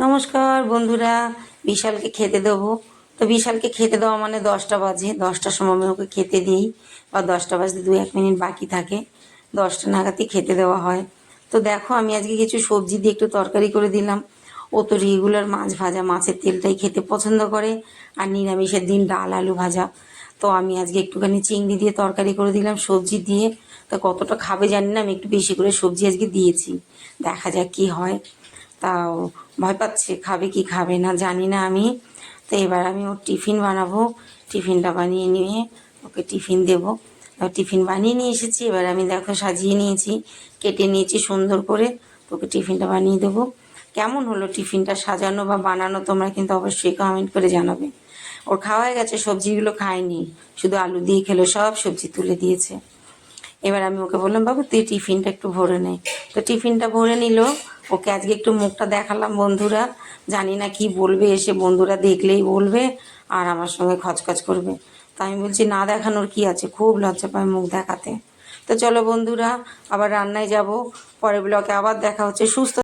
নমস্কার বন্ধুরা, বিশালকে খেতে দেবো। তো বিশালকে খেতে দেওয়া মানে 10টা বাজে, 10টার সময় আমি ওকে খেতে দিই, বা 10টা বাজতে 2-1 মিনিট বাকি থাকে, 10টা নাগাদই খেতে দেওয়া হয়। তো দেখো, আমি আজকে কিছু সবজি দিয়ে একটু তরকারি করে দিলাম। ও তো রেগুলার মাছ ভাজা, মাছের তেলটাই খেতে পছন্দ করে, আর নিরামিষের দিন ডাল আলু ভাজা। তো আমি আজকে একটুখানি চিংড়ি দিয়ে তরকারি করে দিলাম সবজি দিয়ে। তো কতটা খাবে জানি না, আমি একটু বেশি করে সবজি আজকে দিয়েছি, দেখা যাক কি হয়। তাও ভয় পাচ্ছে, খাবে কি খাবে না জানি না আমি। তো এবার আমি ওর টিফিন বানাবো, টিফিনটা বানিয়ে নিয়ে ওকে টিফিন দেবো। টিফিন বানিয়ে নিয়ে এসেছি, এবার আমি দেখো সাজিয়ে নিয়েছি, কেটে নিয়েছি সুন্দর করে, তোকে টিফিনটা বানিয়ে দেবো। কেমন হলো টিফিনটা সাজানো বা বানানো, তোমরা কিন্তু অবশ্যই কমেন্ট করে জানাবে। ওর খাওয়া হয়ে গেছে, সবজিগুলো খায়নি, শুধু আলু দিয়ে খেলো, সব সবজি তুলে দিয়েছে। এবার আমি ওকে বললাম, বাবু তুই টিফিনটা একটু ভরে নে। তো টিফিনটা ভরে নিল। ওকে আজকে একটু মুখটা দেখালাম বন্ধুরা, জানি না কি বলবে, এসে বন্ধুরা দেখলেই বলবে আর আমার সঙ্গে খচখচ করবে। তো আমি বলছি না দেখানোর কি আছে, খুব লজ্জা পায় মুখ দেখাতে। তো চলো বন্ধুরা, আবার রান্নায় যাব, পরের ব্লকে আবার দেখা হচ্ছে। সুস্থ